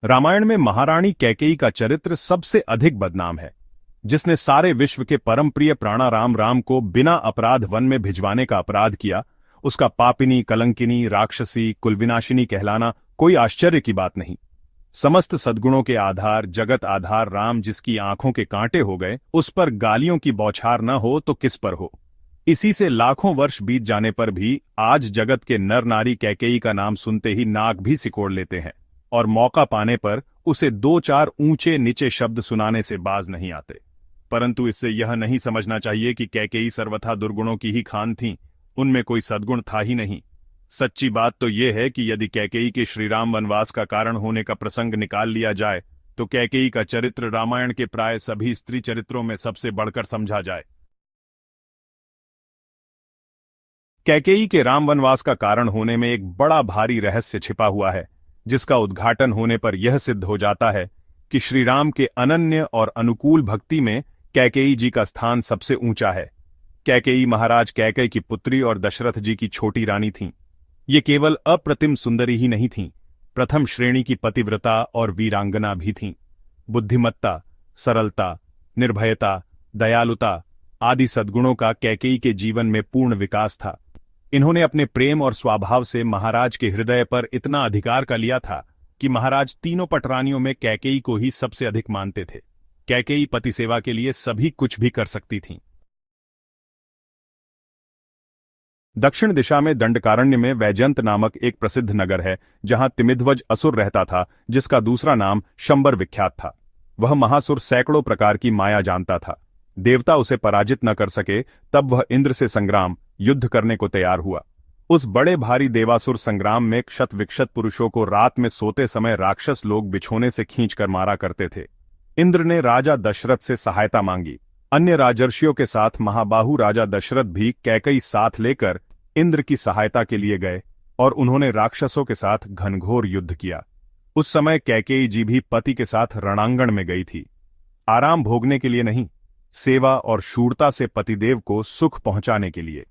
रामायण में महारानी कैकेयी का चरित्र सबसे अधिक बदनाम है, जिसने सारे विश्व के परम प्रिय प्राणाराम राम को बिना अपराध वन में भिजवाने का अपराध किया। उसका पापिनी, कलंकिनी, राक्षसी, कुलविनाशिनी कहलाना कोई आश्चर्य की बात नहीं। समस्त सद्गुणों के आधार, जगत आधार राम जिसकी आंखों के कांटे हो गए, उस पर गालियों की बौछार न हो तो किस पर हो। इसी से लाखों वर्ष बीत जाने पर भी आज जगत के नर नारी कैकेयी का नाम सुनते ही नाक भी सिकोड़ लेते हैं और मौका पाने पर उसे दो चार ऊंचे नीचे शब्द सुनाने से बाज नहीं आते। परंतु इससे यह नहीं समझना चाहिए कि कैकेयी सर्वथा दुर्गुणों की ही खान थीं, उनमें कोई सद्गुण था ही नहीं। सच्ची बात तो यह है कि यदि कैकेयी के श्रीराम वनवास का कारण होने का प्रसंग निकाल लिया जाए तो कैकेयी का चरित्र रामायण के प्राय सभी स्त्री चरित्रों में सबसे बढ़कर समझा जाए। कैकेयी के राम वनवास का कारण होने में एक बड़ा भारी रहस्य छिपा हुआ है, जिसका उद्घाटन होने पर यह सिद्ध हो जाता है कि श्रीराम के अनन्य और अनुकूल भक्ति में कैकेयी जी का स्थान सबसे ऊंचा है। कैकेयी महाराज कैकेयी की पुत्री और दशरथ जी की छोटी रानी थीं। ये केवल अप्रतिम सुंदरी ही नहीं थीं, प्रथम श्रेणी की पतिव्रता और वीरांगना भी थीं। बुद्धिमत्ता, सरलता, निर्भयता, दयालुता आदि सद्गुणों का कैकेयी के जीवन में पूर्ण विकास था। इन्होंने अपने प्रेम और स्वभाव से महाराज के हृदय पर इतना अधिकार कर लिया था कि महाराज तीनों पटरानियों में कैकेयी को ही सबसे अधिक मानते थे। कैकेयी पति सेवा के लिए सभी कुछ भी कर सकती थीं। दक्षिण दिशा में दंडकारण्य में वैजयंत नामक एक प्रसिद्ध नगर है, जहां तिमिध्वज असुर रहता था, जिसका दूसरा नाम शंबर विख्यात था। वह महासुर सैकड़ों प्रकार की माया जानता था। देवता उसे पराजित न कर सके, तब वह इंद्र से संग्राम युद्ध करने को तैयार हुआ। उस बड़े भारी देवासुर संग्राम में क्षत विक्षत पुरुषों को रात में सोते समय राक्षस लोग बिछोने से खींचकर मारा करते थे। इंद्र ने राजा दशरथ से सहायता मांगी। अन्य राजर्षियों के साथ महाबाहु राजा दशरथ भी कैकेयी साथ लेकर इंद्र की सहायता के लिए गए और उन्होंने राक्षसों के साथ घनघोर युद्ध किया। उस समय कैकेयी जी भी पति के साथ रणांगण में गई थी, आराम भोगने के लिए नहीं, सेवा और शूरता से पतिदेव को सुख पहुंचाने के लिए।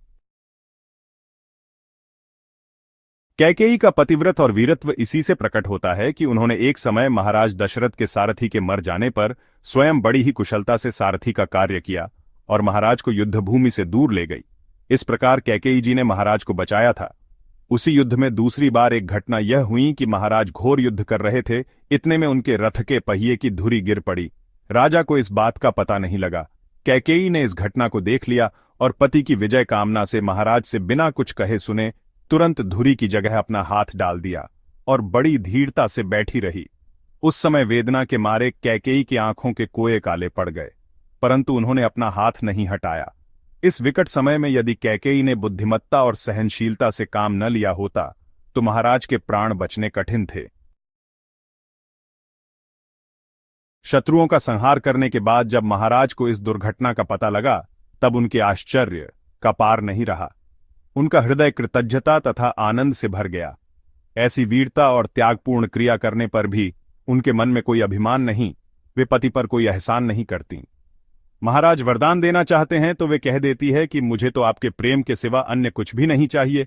कैकेयी का पतिव्रत और वीरत्व इसी से प्रकट होता है कि उन्होंने एक समय महाराज दशरथ के सारथी के मर जाने पर स्वयं बड़ी ही कुशलता से सारथी का कार्य किया और महाराज को युद्धभूमि से दूर ले गई। इस प्रकार कैकेयी जी ने महाराज को बचाया था। उसी युद्ध में दूसरी बार एक घटना यह हुई कि महाराज घोर युद्ध कर रहे थे, इतने में उनके रथ के पहिए की धुरी गिर पड़ी। राजा को इस बात का पता नहीं लगा। कैकेयी ने इस घटना को देख लिया और पति की विजय कामना से महाराज से बिना कुछ कहे सुने तुरंत धुरी की जगह अपना हाथ डाल दिया और बड़ी धीरता से बैठी रही। उस समय वेदना के मारे कैकेयी की आंखों के कोए काले पड़ गए, परंतु उन्होंने अपना हाथ नहीं हटाया। इस विकट समय में यदि कैकेयी ने बुद्धिमत्ता और सहनशीलता से काम न लिया होता तो महाराज के प्राण बचने कठिन थे। शत्रुओं का संहार करने के बाद जब महाराज को इस दुर्घटना का पता लगा, तब उनके आश्चर्य का पार नहीं रहा। उनका हृदय कृतज्ञता तथा आनंद से भर गया। ऐसी वीरता और त्यागपूर्ण क्रिया करने पर भी उनके मन में कोई अभिमान नहीं, वे पति पर कोई एहसान नहीं करती। महाराज वरदान देना चाहते हैं तो वे कह देती है कि मुझे तो आपके प्रेम के सिवा अन्य कुछ भी नहीं चाहिए।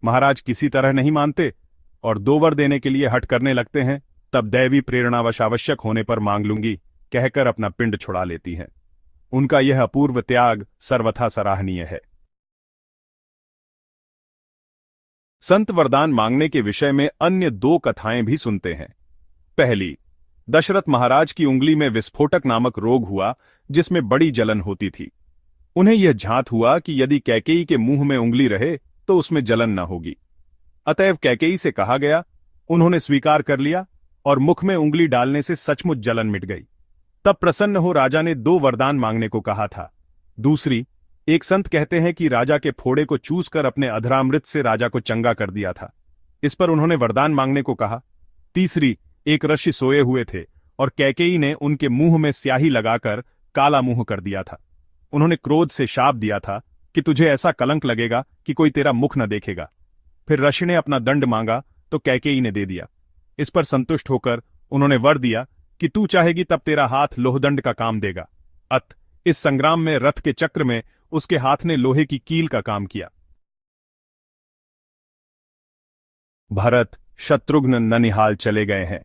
महाराज किसी तरह नहीं मानते और दो वर देने के लिए हठ करने लगते हैं, तब दैवी प्रेरणावश आवश्यक होने पर मांग लूंगी कहकर अपना पिंड छुड़ा लेती हैं। उनका यह अपूर्व त्याग सर्वथा सराहनीय है। संत वरदान मांगने के विषय में अन्य दो कथाएं भी सुनते हैं। पहली, दशरथ महाराज की उंगली में विस्फोटक नामक रोग हुआ, जिसमें बड़ी जलन होती थी। उन्हें यह झांत हुआ कि यदि कैकेयी के मुंह में उंगली रहे तो उसमें जलन न होगी। अतएव कैकेयी से कहा गया, उन्होंने स्वीकार कर लिया और मुख में उंगली डालने से सचमुच जलन मिट गई। तब प्रसन्न हो राजा ने दो वरदान मांगने को कहा था। दूसरी, एक संत कहते हैं कि राजा के फोड़े को चूसकर अपने अधरामृत से राजा को चंगा कर दिया था। इस पर उन्होंने वरदान मांगने को कहा। तीसरी, एक ऋषि सोए हुए थे और कैकेयी ने उनके मुंह में स्याही लगाकर काला मुंह कर दिया था। उन्होंने क्रोध से शाप दिया था कि तुझे ऐसा कलंक लगेगा कि कोई तेरा मुख न देखेगा। फिर ऋषि ने अपना दंड मांगा तो कैकेयी ने दे दिया। इस पर संतुष्ट होकर उन्होंने वर दिया कि तू चाहेगी तब तेरा हाथ लोहदंड का काम देगा। अत इस संग्राम में रथ के चक्र में उसके हाथ ने लोहे की कील का काम किया। भरत, शत्रुघ्न ननिहाल चले गए हैं।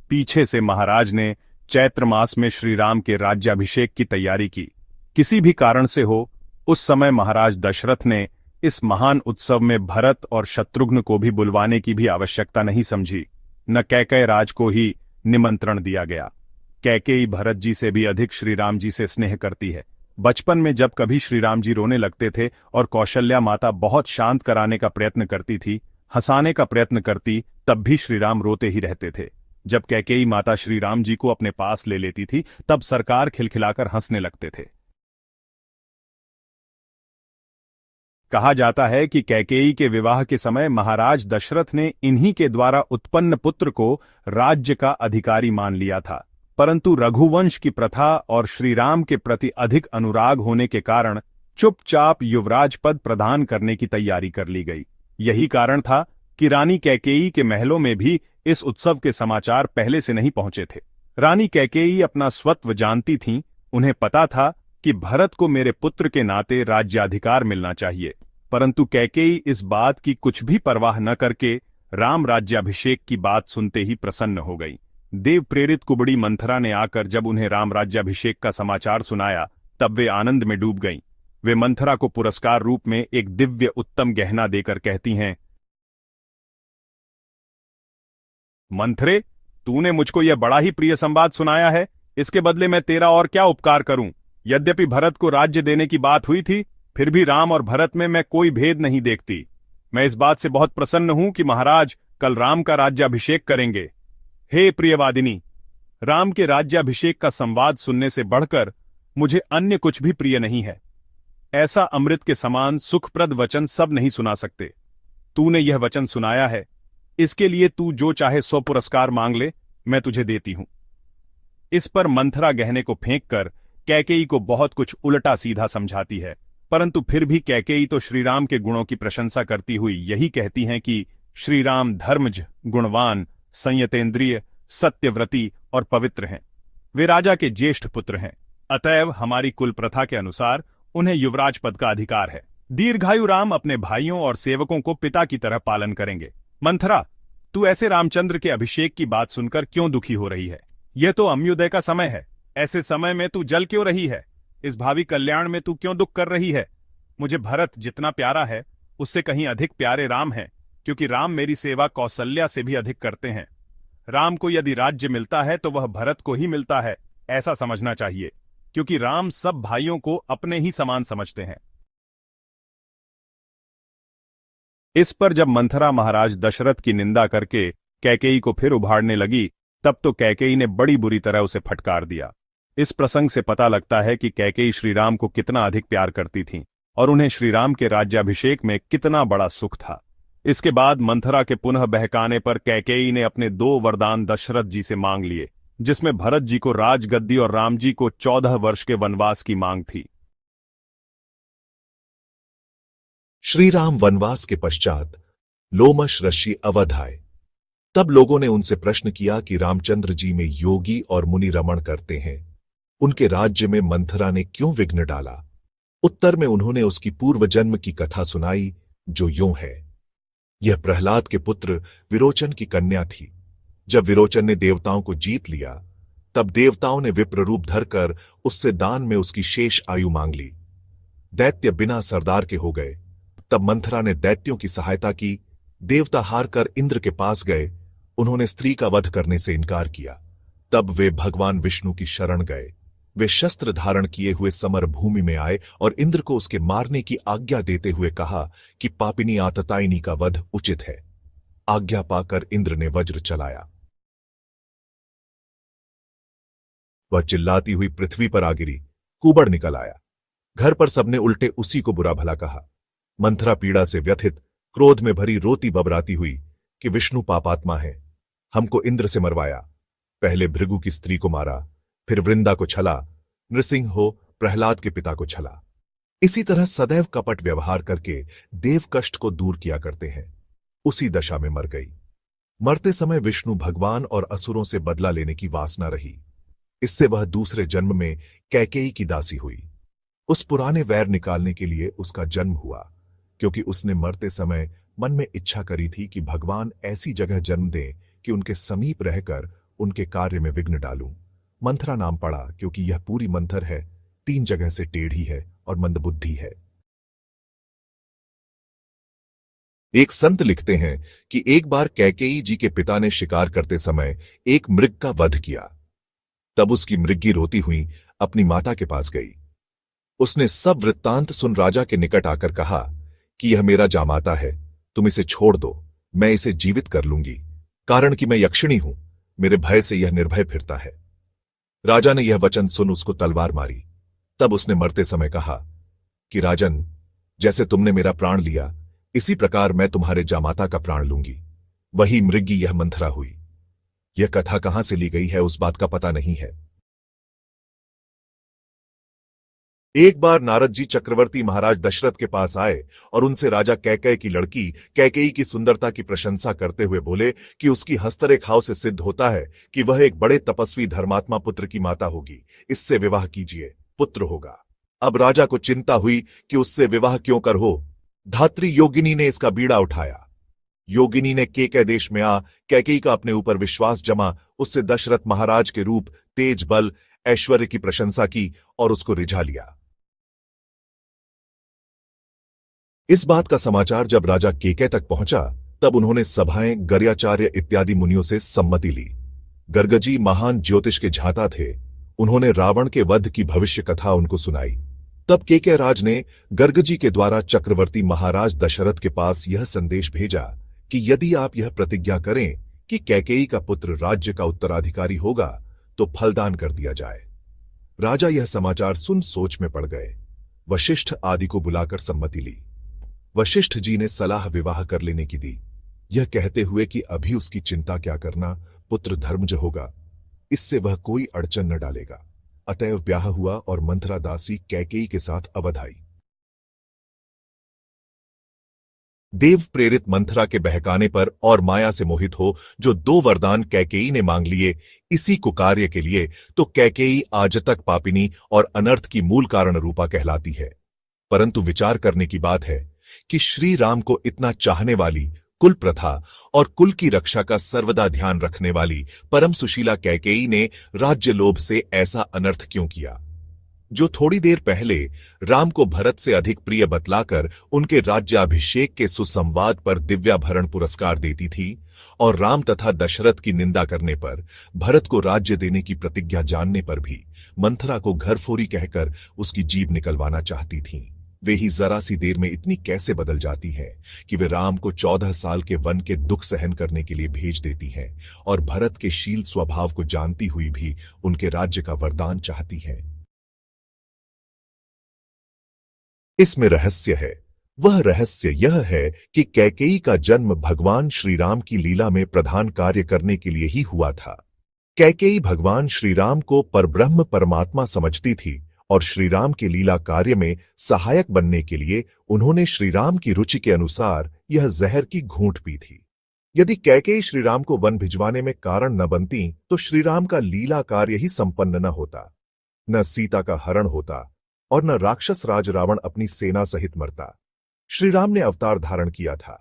पीछे से महाराज ने चैत्र मास में श्री राम के राज्याभिषेक की तैयारी की। किसी भी कारण से हो, उस समय महाराज दशरथ ने इस महान उत्सव में भरत और शत्रुघ्न को भी बुलवाने की भी आवश्यकता नहीं समझी। न कैकेयी राज को ही निमंत्रण दिया गया। कैकेयी भरत जी से भी अधिक श्री राम जी से स्नेह करती है। बचपन में जब कभी श्री राम जी रोने लगते थे और कौशल्या माता बहुत शांत कराने का प्रयत्न करती थी, हंसाने का प्रयत्न करती, तब भी श्री राम रोते ही रहते थे। जब कैकेयी माता श्री राम जी को अपने पास ले लेती थी, तब सरकार खिलखिलाकर हंसने लगते थे। कहा जाता है कि कैकेयी के विवाह के समय महाराज दशरथ ने इन्हीं के द्वारा उत्पन्न पुत्र को राज्य का अधिकारी मान लिया था, परंतु रघुवंश की प्रथा और श्री राम के प्रति अधिक अनुराग होने के कारण चुपचाप युवराज पद प्रदान करने की तैयारी कर ली गई। यही कारण था कि रानी कैकेयी के महलों में भी इस उत्सव के समाचार पहले से नहीं पहुंचे थे। रानी कैकेयी अपना स्वत्व जानती थीं। उन्हें पता था कि भरत को मेरे पुत्र के नाते राज्याधिकार मिलना चाहिए, परंतु कैकेयी इस बात की कुछ भी परवाह न करके राम राज्याभिषेक की बात सुनते ही प्रसन्न हो गई। देव प्रेरित कुबड़ी मंथरा ने आकर जब उन्हें राम राज्याभिषेक का समाचार सुनाया, तब वे आनंद में डूब गईं। वे मंथरा को पुरस्कार रूप में एक दिव्य उत्तम गहना देकर कहती हैं, मंथरे, तूने मुझको यह बड़ा ही प्रिय संवाद सुनाया है। इसके बदले मैं तेरा और क्या उपकार करूं। यद्यपि भरत को राज्य देने की बात हुई थी, फिर भी राम और भरत में मैं कोई भेद नहीं देखती। मैं इस बात से बहुत प्रसन्न हूं कि महाराज कल राम का राज्याभिषेक करेंगे। हे प्रियवादिनी, राम के राज्याभिषेक का संवाद सुनने से बढ़कर मुझे अन्य कुछ भी प्रिय नहीं है। ऐसा अमृत के समान सुखप्रद वचन सब नहीं सुना सकते। तूने यह वचन सुनाया है, इसके लिए तू जो चाहे 100 पुरस्कार मांग ले, मैं तुझे देती हूं। इस पर मंथरा गहने को फेंककर कैकेयी को बहुत कुछ उल्टा सीधा समझाती है, परंतु फिर भी कैकेयी तो श्रीराम के गुणों की प्रशंसा करती हुई यही कहती हैं कि श्रीराम धर्मज, गुणवान, संयतेंद्रिय, सत्यव्रती और पवित्र हैं। वे राजा के ज्येष्ठ पुत्र हैं, अतएव हमारी कुल प्रथा के अनुसार उन्हें युवराज पद का अधिकार है। दीर्घायु राम अपने भाइयों और सेवकों को पिता की तरह पालन करेंगे। मंथरा, तू ऐसे रामचंद्र के अभिषेक की बात सुनकर क्यों दुखी हो रही है? यह तो अम्युदय का समय है। ऐसे समय में तू जल क्यों रही है? इस भावी कल्याण में तू क्यों दुख कर रही है? मुझे भरत जितना प्यारा है, उससे कहीं अधिक प्यारे राम हैं, क्योंकि राम मेरी सेवा कौशल्या से भी अधिक करते हैं। राम को यदि राज्य मिलता है तो वह भरत को ही मिलता है, ऐसा समझना चाहिए, क्योंकि राम सब भाइयों को अपने ही समान समझते हैं। इस पर जब मंथरा महाराज दशरथ की निंदा करके कैकेयी को फिर उभारने लगी, तब तो कैकेयी ने बड़ी बुरी तरह उसे फटकार दिया। इस प्रसंग से पता लगता है कि कैकेयी श्रीराम को कितना अधिक प्यार करती थीं और उन्हें श्रीराम के राज्याभिषेक में कितना बड़ा सुख था। इसके बाद मंथरा के पुनः बहकाने पर कैकेयी ने अपने 2 वरदान दशरथ जी से मांग लिए, जिसमें भरत जी को राजगद्दी और राम जी को 14 वर्ष के वनवास की मांग थी। श्रीराम वनवास के पश्चात लोमश ऋषि अवध आए। तब लोगों ने उनसे प्रश्न किया कि रामचंद्र जी में योगी और मुनि रमण करते हैं, उनके राज्य में मंथरा ने क्यों विघ्न डाला? उत्तर में उन्होंने उसकी पूर्व जन्म की कथा सुनाई, जो यूं है। यह प्रहलाद के पुत्र विरोचन की कन्या थी। जब विरोचन ने देवताओं को जीत लिया, तब देवताओं ने विप्र रूप धरकर उससे दान में उसकी शेष आयु मांग ली। दैत्य बिना सरदार के हो गए। तब मंथरा ने दैत्यों की सहायता की। देवता हार कर इंद्र के पास गए। उन्होंने स्त्री का वध करने से इनकार किया। तब वे भगवान विष्णु की शरण गए। वे शस्त्र धारण किए हुए समर भूमि में आए और इंद्र को उसके मारने की आज्ञा देते हुए कहा कि पापिनी आततायिनी का वध उचित है। आज्ञा पाकर इंद्र ने वज्र चलाया। वह चिल्लाती हुई पृथ्वी पर आ गिरी। कुबड़ निकल आया। घर पर सबने उल्टे उसी को बुरा भला कहा। मंथरा पीड़ा से व्यथित, क्रोध में भरी रोती बबराती हुई कि विष्णु पापात्मा है, हमको इंद्र से मरवाया। पहले भृगु की स्त्री को मारा, फिर वृंदा को छला, नृसिंह हो प्रहलाद के पिता को छला। इसी तरह सदैव कपट व्यवहार करके देव कष्ट को दूर किया करते हैं। उसी दशा में मर गई। मरते समय विष्णु भगवान और असुरों से बदला लेने की वासना रही। इससे वह दूसरे जन्म में कैकेयी की दासी हुई। उस पुराने वैर निकालने के लिए उसका जन्म हुआ, क्योंकि उसने मरते समय मन में इच्छा करी थी कि भगवान ऐसी जगह जन्म दें कि उनके समीप रहकर उनके कार्य में विघ्न डालूं। मंथरा नाम पड़ा क्योंकि यह पूरी मंथर है, 3 जगह से टेढ़ी है और मंदबुद्धि है। एक संत लिखते हैं कि एक बार कैकेयी जी के पिता ने शिकार करते समय एक मृग का वध किया। तब उसकी मृगी रोती हुई अपनी माता के पास गई। उसने सब वृत्तांत सुन राजा के निकट आकर कहा कि यह मेरा जामाता है, तुम इसे छोड़ दो, मैं इसे जीवित कर लूंगी, कारण कि मैं यक्षिणी हूं, मेरे भय से यह निर्भय फिरता है। राजा ने यह वचन सुन उसको तलवार मारी। तब उसने मरते समय कहा कि राजन, जैसे तुमने मेरा प्राण लिया, इसी प्रकार मैं तुम्हारे जामाता का प्राण लूंगी। वही मृगी यह मंथरा हुई। यह कथा कहां से ली गई है उस बात का पता नहीं है। एक बार नारद जी चक्रवर्ती महाराज दशरथ के पास आए और उनसे राजा कैकेयी की लड़की कैकेयी की सुंदरता की प्रशंसा करते हुए बोले कि उसकी हस्तरेखाओं से सिद्ध होता है कि वह एक बड़े तपस्वी धर्मात्मा पुत्र की माता होगी, इससे विवाह कीजिए, पुत्र होगा। अब राजा को चिंता हुई कि उससे विवाह क्यों कर हो। धात्री योगिनी ने इसका बीड़ा उठाया। योगिनी ने केकय देश में आ कैकेयी का अपने ऊपर विश्वास जमा उससे दशरथ महाराज के रूप, तेज, बल, ऐश्वर्य की प्रशंसा की और उसको रिझा लिया। इस बात का समाचार जब राजा केकय तक पहुंचा तब उन्होंने सभाएं गर्याचार्य इत्यादि मुनियों से सम्मति ली। गर्गजी महान ज्योतिष के झाता थे। उन्होंने रावण के वध की भविष्य कथा उनको सुनाई। तब केकय राज ने गर्गजी के द्वारा चक्रवर्ती महाराज दशरथ के पास यह संदेश भेजा कि यदि आप यह प्रतिज्ञा करें कि कैकेयी का पुत्र राज्य का उत्तराधिकारी होगा तो फलदान कर दिया जाए। राजा यह समाचार सुन सोच में पड़ गए। वशिष्ठ आदि को बुलाकर सम्मति ली। वशिष्ठ जी ने सलाह विवाह कर लेने की दी, यह कहते हुए कि अभी उसकी चिंता क्या करना, पुत्र धर्मज होगा, इससे वह कोई अड़चन न डालेगा। अतएव ब्याह हुआ और मंथरा दासी कैकेयी के साथ अवध आई। देव प्रेरित मंथरा के बहकाने पर और माया से मोहित हो जो 2 वरदान कैकेयी ने मांग लिए इसी कुकार्य के लिए, तो कैकेयी आज तक पापिनी और अनर्थ की मूल कारण रूपा कहलाती है। परंतु विचार करने की बात है कि श्री राम को इतना चाहने वाली, कुल प्रथा और कुल की रक्षा का सर्वदा ध्यान रखने वाली परम सुशीला कैकेयी ने राज्य लोभ से ऐसा अनर्थ क्यों किया, जो थोड़ी देर पहले राम को भरत से अधिक प्रिय बतलाकर उनके राज्याभिषेक के सुसंवाद पर दिव्याभरण पुरस्कार देती थी और राम तथा दशरथ की निंदा करने पर, भरत को राज्य देने की प्रतिज्ञा जानने पर भी मंथरा को घरफोरी कहकर उसकी जीभ निकलवाना चाहती थीं। वे ही जरा सी देर में इतनी कैसे बदल जाती हैं कि वे राम को 14 साल के वन के दुख सहन करने के लिए भेज देती हैं और भरत के शील स्वभाव को जानती हुई भी उनके राज्य का वरदान चाहती हैं। इसमें रहस्य है। वह रहस्य यह है कि कैकेयी का जन्म भगवान श्री राम की लीला में प्रधान कार्य करने के लिए ही हुआ था। कैकेयी भगवान श्री राम को परब्रह्म परमात्मा समझती थी और श्री राम के लीला कार्य में सहायक बनने के लिए उन्होंने श्री राम की रुचि के अनुसार यह जहर की घूंट पी थी। यदि कैकेयी श्री राम को वन भिजवाने में कारण न बनती तो श्री राम का लीला कार्य ही संपन्न न होता, न सीता का हरण होता और न राक्षस राज रावण अपनी सेना सहित मरता। श्री राम ने अवतार धारण किया था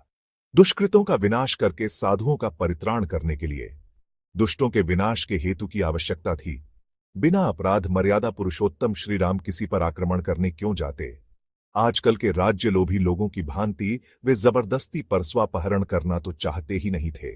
दुष्कृतों का विनाश करके साधुओं का परित्राण करने के लिए। दुष्टों के विनाश के हेतु की आवश्यकता थी। बिना अपराध मर्यादा पुरुषोत्तम श्री राम किसी पर आक्रमण करने क्यों जाते। आजकल के राज्य लोभी लोगों की भांति वे जबरदस्ती परस्वापहरण करना तो चाहते ही नहीं थे।